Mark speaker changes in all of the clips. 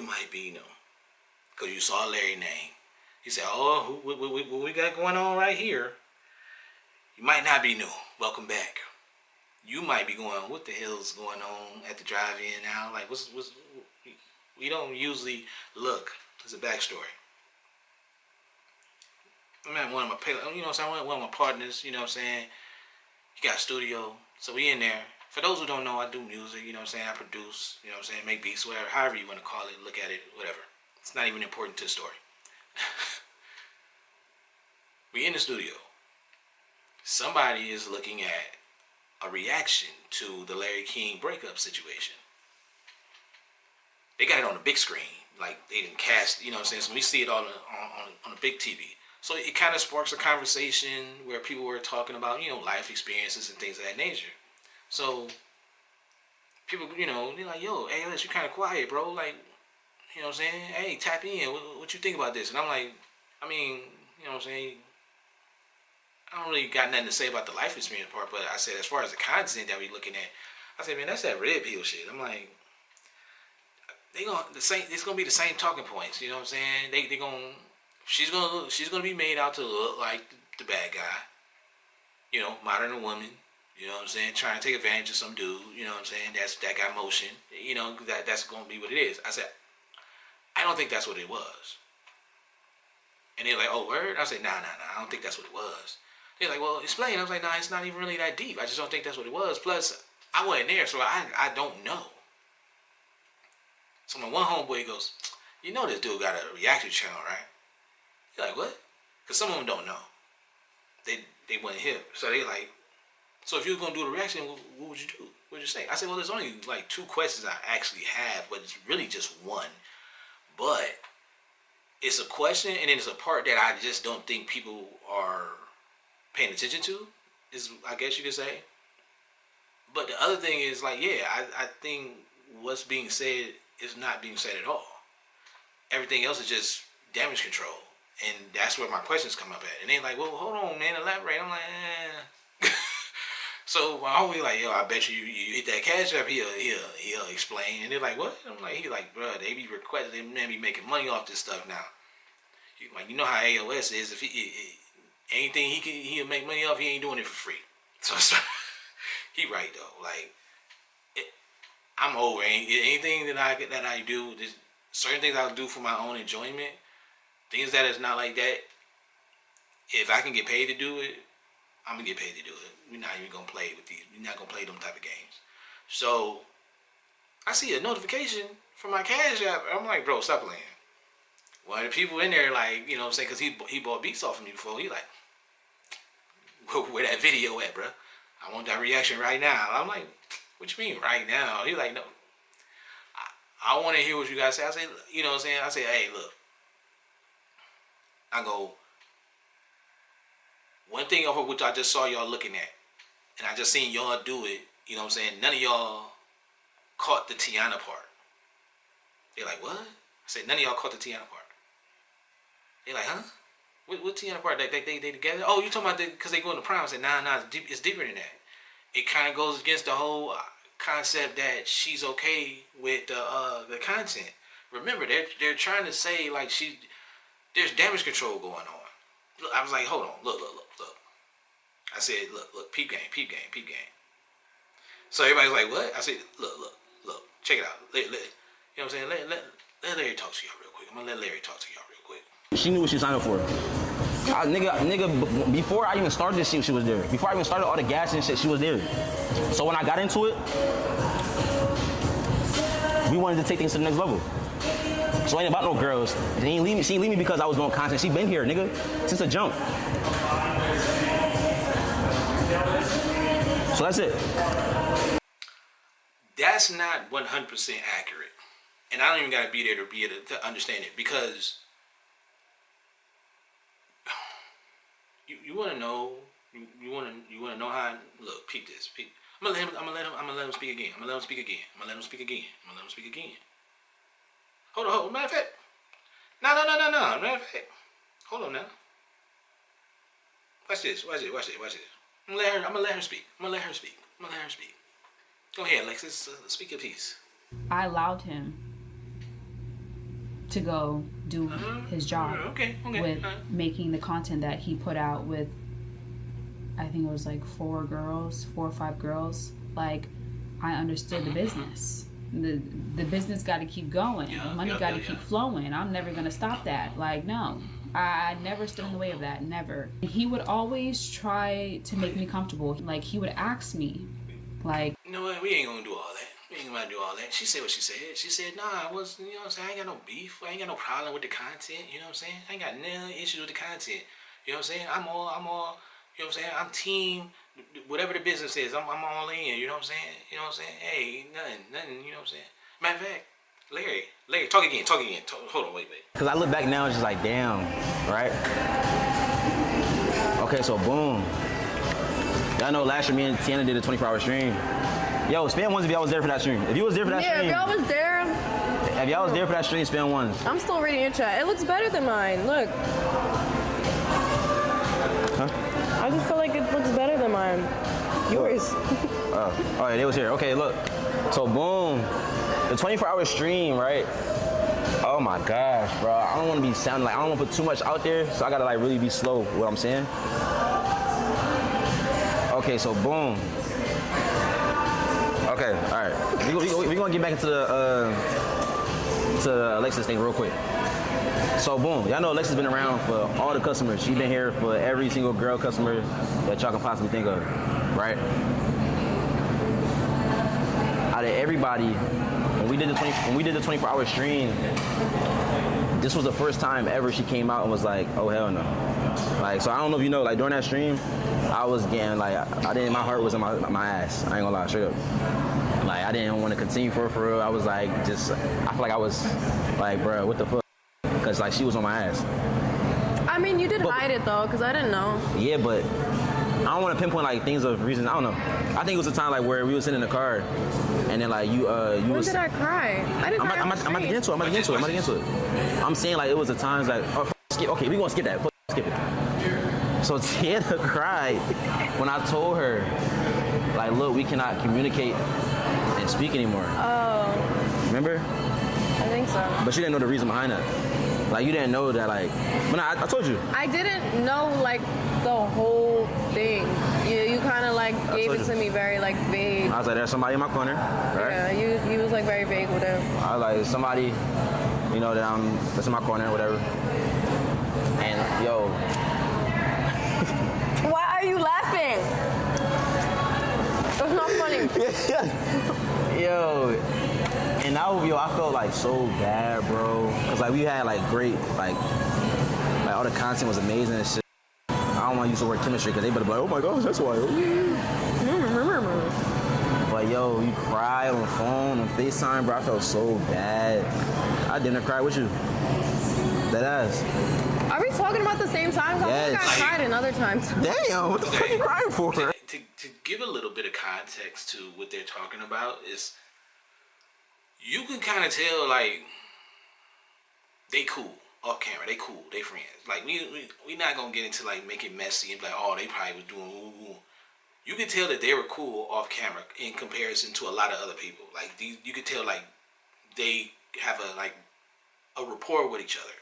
Speaker 1: might be new. Because you saw Larry's name. You said, oh, what we got going on right here? You might not be new. Welcome back. You might be going, what the hell's going on at the drive-in now? Like, we don't usually look. There's a backstory. I'm at one of my, you know what I'm saying? One of my partners, you know what I'm saying? He got a studio. So we in there. For those who don't know, I do music, you know what I'm saying? I produce, you know what I'm saying? Make beats, whatever, however you want to call it, look at it, whatever. It's not even important to the story. We in the studio. Somebody is looking at a reaction to the Larry King breakup situation. They got it on a big screen. Like, they didn't cast, you know what I'm saying? So we see it on a big TV. So it kind of sparks a conversation where people were talking about, you know, life experiences and things of that nature. So people, you know, they're like, yo, AOS, you kind of quiet, bro. Like, you know what I'm saying? Hey, tap in. What you think about this? And I'm like, I mean, you know what I'm saying? I don't really got nothing to say about the life experience part, but I said as far as the content that we looking at, I said, man, that's that red pill shit. I'm like, it's gonna be the same talking points. You know what I'm saying? She's gonna be made out to look like the bad guy. You know, modern woman. You know what I'm saying? Trying to take advantage of some dude. You know what I'm saying? That got motion. You know, that's gonna be what it is. I said, I don't think that's what it was. And they're like, oh, word? I said, nah, I don't think that's what it was. They're like, well, explain. I was like, nah, it's not even really that deep. I just don't think that's what it was. Plus, I wasn't there, so I don't know. So my one homeboy goes, you know this dude got a reaction channel, right? You're like, what? Because some of them don't know. They weren't here. So they like, so if you were going to do the reaction, what would you do? What would you say? I said, well, there's only like 2 questions I actually have, but it's really just one. But it's a question, and then it's a part that I just don't think people are paying attention to, is I guess you could say. But the other thing is, like, yeah, I think what's being said is not being said at all. Everything else is just damage control. And that's where my questions come up at. And they're like, well, hold on, man, elaborate. I'm like, eh. So my homie like, yo, I bet you hit that cash app, he'll explain. And they're like, what? I'm like, he like, bro, they be requesting, they be making money off this stuff now. Like, you know how AOS is. If anything he'll make money off, he ain't doing it for free. So he right though. Like, I'm over anything that I do. There's certain things I'll do for my own enjoyment. Things that is not like that. If I can get paid to do it, I'm gonna get paid to do it. We're not even gonna play with these. We're not gonna play them type of games. So I see a notification from my cash app. I'm like, bro, stop playing. Well, the people in there, like, you know what I'm saying, because he bought beats off of me before. He like, where that video at, bro? I want that reaction right now. I'm like, what you mean right now? He like, no. I want to hear what you guys say. I say, you know what I'm saying? I say, hey, look. I go, one thing of which I just saw y'all looking at, and I just seen y'all do it, you know what I'm saying? None of y'all caught the Tiana part. They're like, what? I said, none of y'all caught the Tiana part. They're like, huh? What Tiana part? They together? Oh, you talking about because they go into prime? I said, nah, it's deeper than that. It kind of goes against the whole concept that she's okay with the content. Remember, they're trying to say like there's damage control going on. Look, I was like, hold on, look. I said, look, peep game. So everybody's like, what? I said, look, check it out. You know what I'm saying? Let Larry talk to y'all real quick. I'm gonna let Larry talk to y'all real quick.
Speaker 2: She knew what she signed up for. Nigga, before I even started this shit, she was there. Before I even started all the gas and shit, she was there. So when I got into it, we wanted to take things to the next level. So it ain't about no girls. She ain't leave me because I was doing content. She been here, nigga, since the jump. So that's it.
Speaker 1: That's not 100% accurate. And I don't even gotta be there to be able to understand it, because you wanna know you wanna know how. Look, peep this. I'm gonna let him speak again. I'm gonna let him speak again. Hold on. Matter of fact. No. Matter of fact. Hold on now. Watch this. I'm gonna let her speak. Go ahead, Alexis. Speak your piece.
Speaker 3: I allowed him to go do his job with making the content that he put out with, I think it was like 4 or 5 girls. Like, I understood the business. The business got to keep going. The money got to keep flowing. I'm never going to stop that. Like, no. I never stood in the way of that. Never. He would always try to make me comfortable. Like, he would ask me, like,
Speaker 1: you know what? We ain't going to do all that. We ain't gonna do all that. She said what she said. She said, nah, I was, you know what I'm saying? I ain't got no beef. I ain't got no problem with the content. You know what I'm saying? I ain't got no issues with the content. You know what I'm saying? I'm all, you know what I'm saying? I'm team, whatever the business is, I'm all in. You know what I'm saying? You know what I'm saying? Hey, nothing, you know what I'm saying? Matter of fact, Larry, talk again. Hold on, wait.
Speaker 2: Cause I look back now, it's just like, damn, right? Okay, so boom. Y'all know last year me and Tiana did a 24-hour stream. Yo, spam ones if y'all was there for that stream. If you was there for that stream.
Speaker 4: Yeah, if y'all was there.
Speaker 2: If y'all was there for that stream, spam ones.
Speaker 4: I'm still reading your chat. It looks better than mine. Look.
Speaker 2: Huh?
Speaker 4: I just feel like it looks better than mine. Yours.
Speaker 2: Oh yeah, they was here. Okay, look. So boom. The 24-hour stream, right? Oh my gosh, bro. I don't want to be sounding like, I don't want to put too much out there, so I gotta like really be slow with what I'm saying. Okay, so boom. Okay, all right. We're gonna get back into the Alexis thing real quick. So boom, y'all know Alexis been around for all the customers. She been here for every single girl customer that y'all can possibly think of, right? Out of everybody, when we did the 24-hour stream, this was the first time ever she came out and was like, oh hell no. Like, so I don't know if you know, like during that stream, I was getting like, my heart was in my ass. I ain't gonna lie, straight up. Like, I didn't want to continue for real. I was like, I feel like I was like, bro, what the fuck? Cause like she was on my ass.
Speaker 4: I mean, you did hide it though, cause I didn't know.
Speaker 2: Yeah, but I don't want to pinpoint like things of reasons. I don't know. I think it was a time like where we were sitting in the car, and then like you
Speaker 4: When did I cry? I didn't cry.
Speaker 2: I'm about to get into it. I'm saying like it was the times like, skip. Okay, we gonna skip that. Skip it. So Tiana cried when I told her, like, look, we cannot communicate and speak anymore.
Speaker 4: Oh.
Speaker 2: Remember?
Speaker 4: I think so.
Speaker 2: But she didn't know the reason behind that. Like, you didn't know that, like, when I told you.
Speaker 4: I didn't know, like, the whole thing. You kind of, like, gave it to me very, like, vague.
Speaker 2: I was like, there's somebody in my corner, right?
Speaker 4: Yeah, you was, like, very vague with it.
Speaker 2: I was like, somebody, you know, that's in my corner, whatever. And, yo.
Speaker 4: Why are you laughing? It's not funny.
Speaker 2: Yo. And now, yo, I felt like so bad, bro. Cause like we had like great, like all the content was amazing and shit. I don't want to use the word chemistry because they better be like, oh my gosh, that's why. But yo, you cried on the phone, on FaceTime, bro. I felt so bad. I didn't cry with you. That ass.
Speaker 4: Are we talking about the same time?
Speaker 2: Yes.
Speaker 4: I think I cried another time.
Speaker 2: Damn, what the fuck are you crying for?
Speaker 1: To give a little bit of context to what they're talking about is, you can kind of tell, like, they cool off camera. They cool. They friends. Like, we not gonna get into like make it messy and be like, oh, they probably was doing ooh. You can tell that they were cool off camera in comparison to a lot of other people. Like, you could tell like they have a rapport with each other.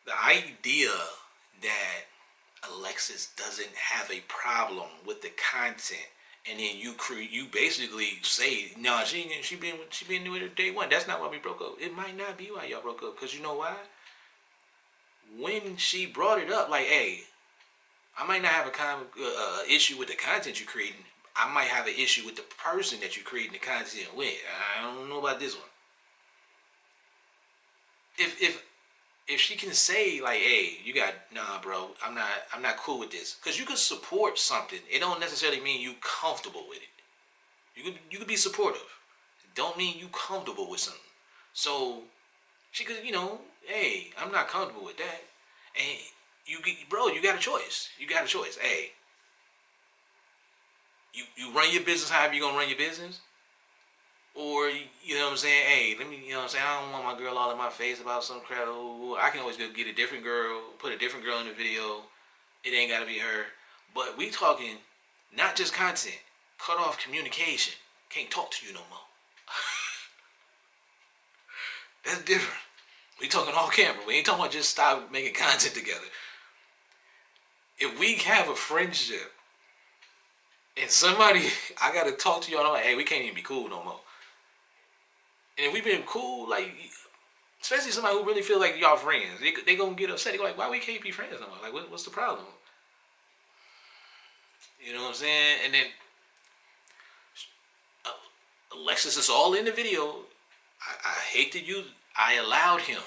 Speaker 1: The idea that Alexis doesn't have a problem with the content, and then you basically say, no, she been with her day one. That's not why we broke up. It might not be why y'all broke up, because you know why? When she brought it up, like, hey, I might not have a issue with the content you're creating. I might have an issue with the person that you're creating the content with. I don't know about this one. If she can say, like, hey, nah, bro, I'm not cool with this. Because you can support something. It don't necessarily mean you comfortable with it. You could be supportive. It don't mean you comfortable with something. So she could, hey, I'm not comfortable with that. And you got a choice. You got a choice. Hey, you run your business however you gonna run your business. Or, you know what I'm saying, hey, let me, you know what I'm saying, I don't want my girl all in my face about some crap. I can always go get a different girl, put a different girl in the video. It ain't got to be her. But we talking not just content, cut off communication. Can't talk to you no more. That's different. We talking off camera. We ain't talking about just stop making content together. If we have a friendship and somebody, I gotta talk to you and I'm like, hey, we can't even be cool no more. And if we been cool, like, especially somebody who really feel like y'all friends, they gonna get upset. They go like, why we can't be friends no more? Like, what's the problem? You know what I'm saying? And then Alexis is all in the video. I hate to use. I allowed him.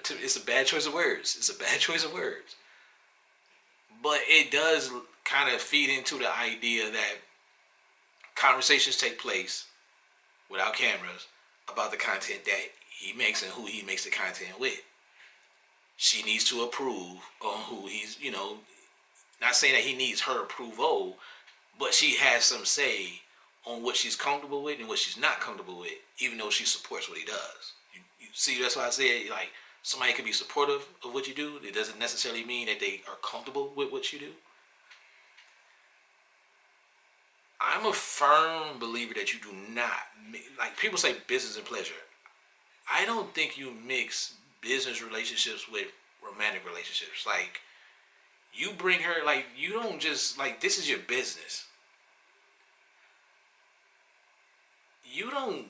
Speaker 1: It's a bad choice of words. It's a bad choice of words. But it does kind of feed into the idea that conversations take place without cameras about the content that he makes and who he makes the content with. She needs to approve on who he's, not saying that he needs her approval, but she has some say on what she's comfortable with and what she's not comfortable with, even though she supports what he does. You see, that's why I said, like, somebody can be supportive of what you do. It doesn't necessarily mean that they are comfortable with what you do. I'm a firm believer that you do not, like people say business and pleasure. I don't think you mix business relationships with romantic relationships. Like, you bring her, like, you don't just, like, this is your business. You don't,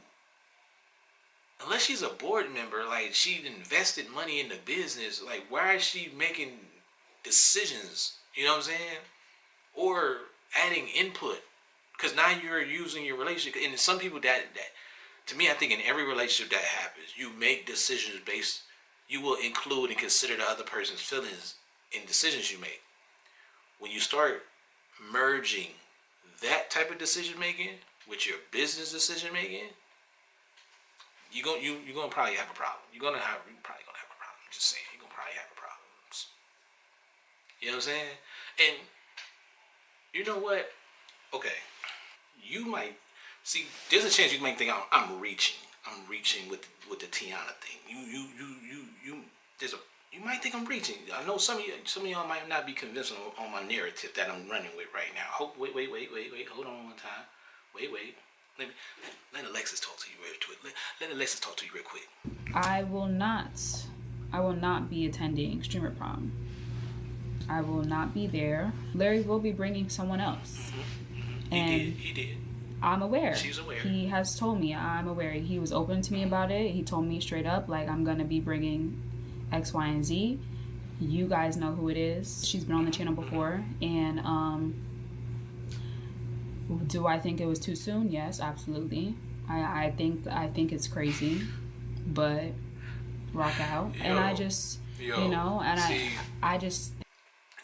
Speaker 1: unless she's a board member, like, she invested money in the business, like, why is she making decisions, you know what I'm saying? Or adding input. Because now you're using your relationship, and some people that to me, I think in every relationship that happens, you make decisions based, you will include and consider the other person's feelings in decisions you make. When you start merging that type of decision making with your business decision making, you're gonna probably have a problem. You're probably gonna have a problem. I'm just saying, you're gonna probably have a problem. You know what I'm saying? And you know what? Okay, you might see. There's a chance you might think I'm reaching. I'm reaching with the Tiana thing. You might think I'm reaching. I know some of y'all might not be convinced on my narrative that I'm running with right now. Wait. Hold on one time. Wait. Let Alexis talk to you real quick. Let Alexis talk to you real quick.
Speaker 3: I will not be attending Streamer Prom. I will not be there. Larry will be bringing someone else. And
Speaker 1: he did.
Speaker 3: I'm aware.
Speaker 1: She's aware.
Speaker 3: He has told me. I'm aware. He was open to me about it. He told me straight up, like, I'm going to be bringing X, Y, and Z. You guys know who it is. She's been on the channel before. And do I think it was too soon? Yes, absolutely. I think it's crazy. But rock out. And I just,
Speaker 1: see,
Speaker 3: I just...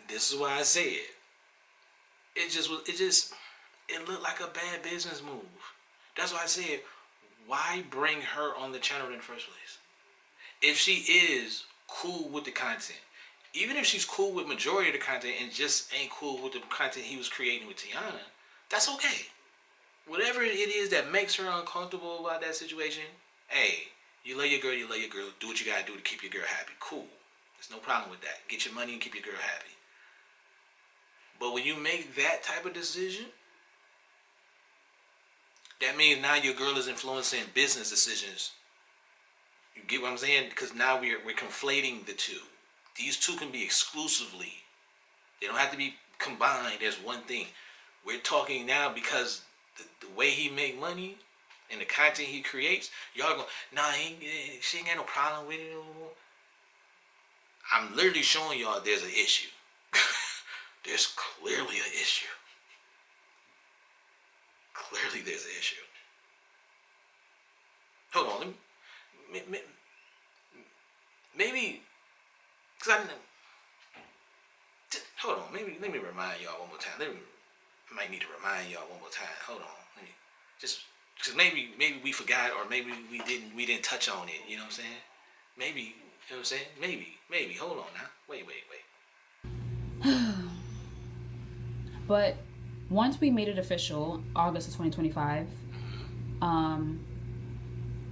Speaker 1: This is why I said it looked like a bad business move. That's why I said, why bring her on the channel in the first place? If she is cool with the content, even if she's cool with majority of the content and just ain't cool with the content he was creating with Tiana, that's okay. Whatever it is that makes her uncomfortable about that situation, hey, you love your girl, do what you gotta do to keep your girl happy. Cool. There's no problem with that. Get your money and keep your girl happy. But when you make that type of decision, that means now your girl is influencing business decisions. You get what I'm saying? Because now we're conflating the two. These two can be exclusively. They don't have to be combined as one thing. We're talking now because the way he make money and the content he creates, y'all go, nah, she ain't got no problem with it. I'm literally showing y'all there's an issue. There's clearly an issue. Clearly there's an issue. Hold on, maybe, because hold on, let me remind y'all one more time. I might need to remind y'all one more time. Hold on, let me just, because maybe we forgot, or maybe we didn't touch on it. You know what I'm saying? Maybe, you know what I'm saying? Maybe. Hold on now. Wait.
Speaker 3: But once we made it official, August of 2025,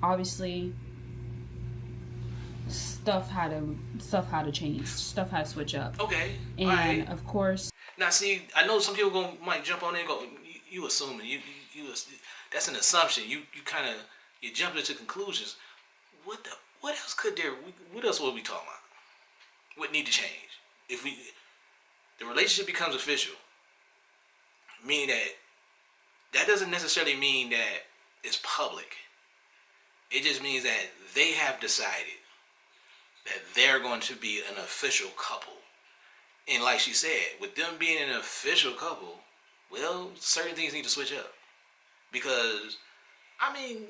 Speaker 3: obviously stuff had to change. Stuff had to switch up.
Speaker 1: Okay.
Speaker 3: And
Speaker 1: right.
Speaker 3: Of course.
Speaker 1: Now, see, I know some people might jump on there and go, you assuming, that's an assumption. You jump into conclusions. what else could there? What else would we talk about? What need to change? If the relationship becomes official, meaning that doesn't necessarily mean that it's public. It just means that they have decided that they're going to be an official couple. And like she said, with them being an official couple, well, certain things need to switch up. Because, I mean,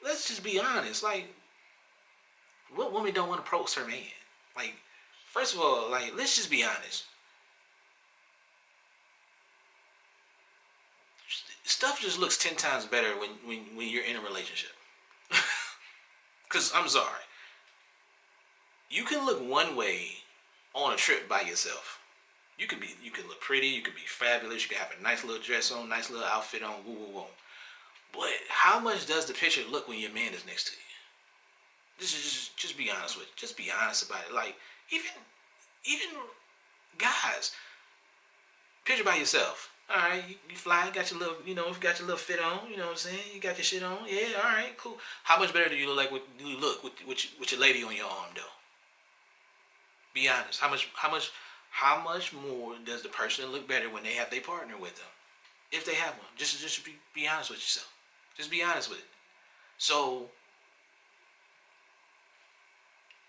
Speaker 1: let's just be honest. Like, what woman don't want to post her man? Like, first of all, like, let's just be honest. Stuff just looks 10 times better when you're in a relationship. Because, I'm sorry. You can look one way on a trip by yourself. You can look pretty, you could be fabulous, you could have a nice little dress on, nice little outfit on, woo woo woo. But how much does the picture look when your man is next to you? Just be honest with it. Just be honest about it. Like, even guys, picture by yourself. All right, you fly, got your little, you got your little fit on. You know what I'm saying? You got your shit on. Yeah, all right, cool. How much better do you look with your lady on your arm though? Be honest. How much more does the person look better when they have their partner with them? If they have one, just be honest with yourself. Just be honest with it. So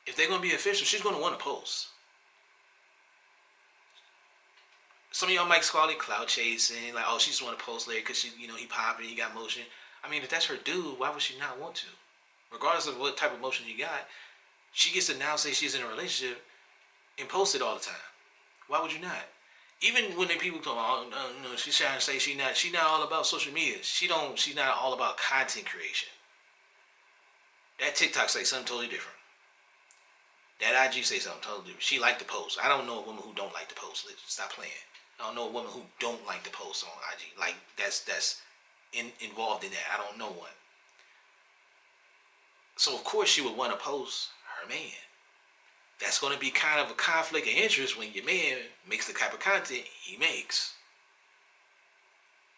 Speaker 1: if they're gonna be official, she's gonna want to post. Some of y'all might call it clout chasing, like, oh, she just want to post later because he popping, he got motion. I mean, if that's her dude, why would she not want to? Regardless of what type of motion he got, she gets to now say she's in a relationship and post it all the time. Why would you not? Even when people talk, oh, she's trying to say she's not all about social media. She's not all about content creation. That TikTok say something totally different. That IG say something totally different. She like to post. I don't know a woman who don't like to post. Let's stop playing. I don't know a woman who don't like to post on IG. Like that's involved in that. I don't know one. So of course she would want to post her man. That's going to be kind of a conflict of interest when your man makes the type of content he makes.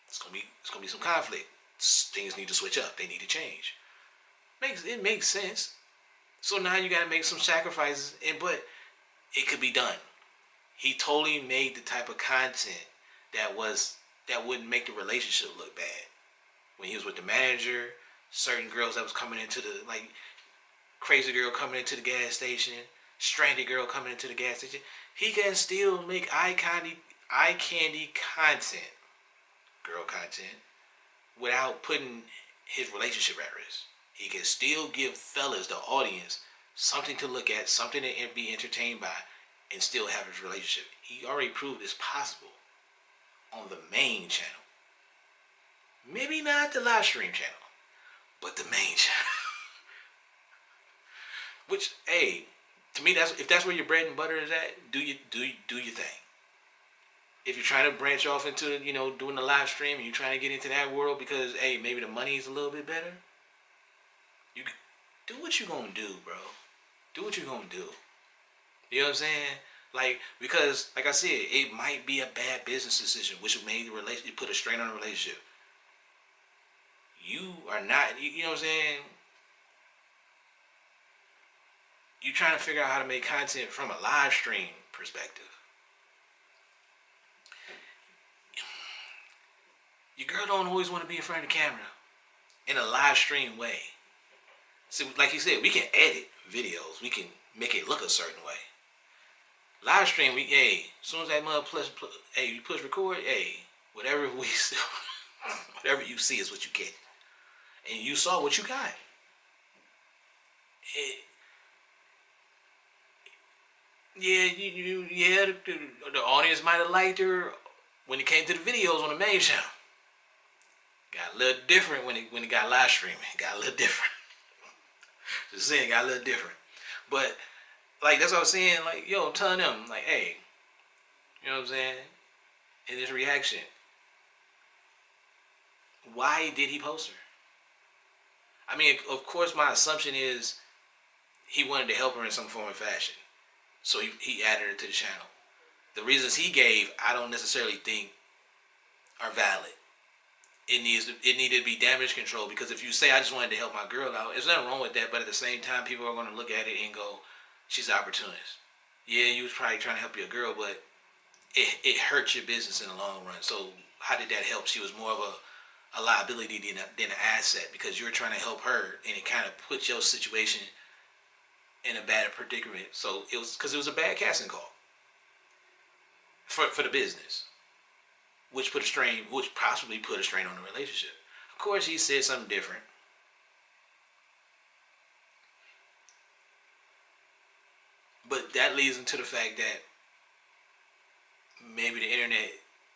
Speaker 1: It's gonna be some conflict. Things need to switch up. They need to change. It makes sense. So now you got to make some sacrifices, but it could be done. He totally made the type of content that wouldn't make the relationship look bad. When he was with the manager, certain girls that was coming into the, like, crazy girl coming into the gas station, stranded girl coming into the gas station, he can still make eye candy content, girl content, without putting his relationship at risk. He can still give fellas, the audience, something to look at, something to be entertained by, and still have his relationship. He already proved it's possible on the main channel. Maybe not the live stream channel, but the main channel. Which, hey, to me, if that's where your bread and butter is at, do your thing. If you're trying to branch off into, doing the live stream, and you're trying to get into that world because, hey, maybe the money is a little bit better, you do what you gonna do, bro. Do what you gonna do. You know what I'm saying? Like, because, like I said, it might be a bad business decision, which made the relationship, put a strain on the relationship. You are not, you know what I'm saying? You trying to figure out how to make content from a live stream perspective. Your girl don't always want to be in front of the camera in a live stream way. So, like you said, we can edit videos. We can make it look a certain way. Live stream, as soon as that mother you push record, whatever we see, whatever you see is what you get. And you saw what you got. The audience might have liked her when it came to the videos on the main channel. Got a little different when it got live streaming. Got a little different. Just saying, got a little different. But, like, that's what I was saying. Like, I'm telling them, like, hey, you know what I'm saying? In this reaction, why did he post her? I mean, of course, my assumption is he wanted to help her in some form or fashion. So he added her to the channel. The reasons he gave, I don't necessarily think are valid. it needed to be damage control, because if you say I just wanted to help my girl out, there's nothing wrong with that, but at the same time, people are going to look at it and go, she's an opportunist. Yeah, you was probably trying to help your girl, but it hurt your business in the long run. So how did that help? She was more of a liability than an asset, because you're trying to help her, and it kind of puts your situation in a bad predicament. So it was a bad casting call for the business, which possibly put a strain on the relationship. Of course, he said something different. But that leads into the fact that maybe the internet,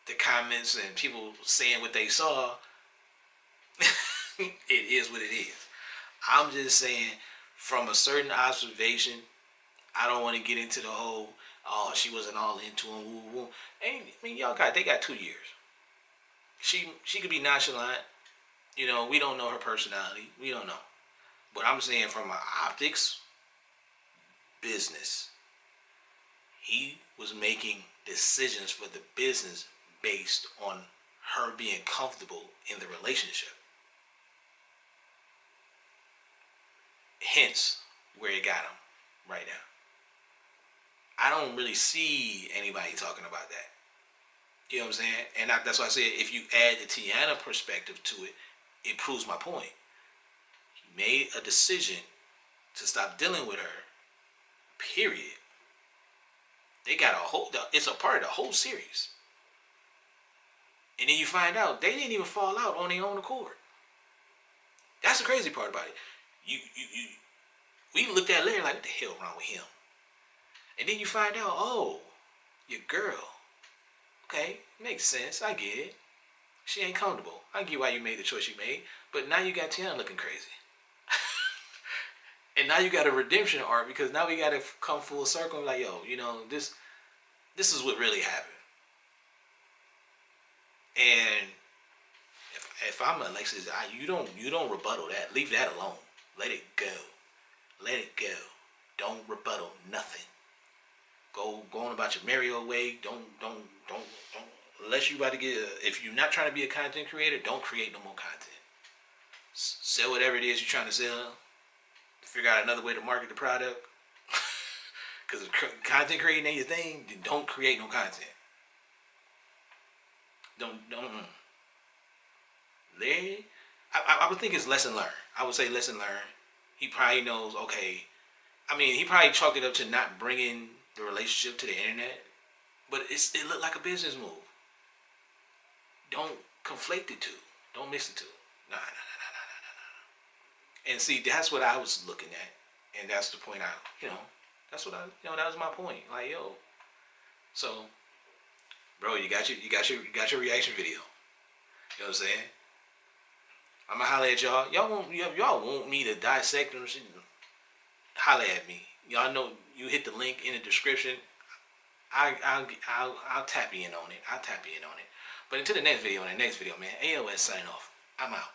Speaker 1: the comments, and people saying what they saw, it is what it is. I'm just saying, from a certain observation, I don't want to get into the whole, oh, she wasn't all into him, woo woo. I mean, they got 2 years. She could be nonchalant. You know, we don't know her personality. We don't know. But I'm saying, from an optics business, he was making decisions for the business based on her being comfortable in the relationship. Hence where it got him right now. I don't really see anybody talking about that. You know what I'm saying? And that's why I said, if you add the Tiana perspective to it, it proves my point. He made a decision to stop dealing with her, period. They got it's a part of the whole series. And then you find out they didn't even fall out on their own accord. That's the crazy part about it. We looked at it later like, what the hell wrong with him? And then you find out, oh, your girl. Okay, makes sense. I get it. She ain't comfortable. I get why you made the choice you made. But now you got Tiana looking crazy. And now you got a redemption arc, because now we got to come full circle and like, yo, you know, this is what really happened. And if I'm Alexis, you don't rebuttal that. Leave that alone. Let it go. Let it go. Don't rebuttal nothing. Go on about your merry old way. Don't unless you about to get if you're not trying to be a content creator, don't create no more content. Sell whatever it is you're trying to sell. Figure out another way to market the product. Because if content creating ain't your thing, then don't create no content. Don't. Larry, I would think it's lesson learned. I would say lesson learned. He probably knows, okay. I mean, he probably chalked it up to not bringing the relationship to the internet. But it looked like a business move. Don't conflate the two. Don't mix the two. Nah. And see, that's what I was looking at. And that's the point that was my point. Like, yo. So, bro, you got your reaction video. You know what I'm saying? I'm gonna holler at y'all. Y'all want me to dissect them? Holler at me. Y'all know you hit the link in the description. I'll tap you in on it. But until the next video, man, AOS signing off. I'm out.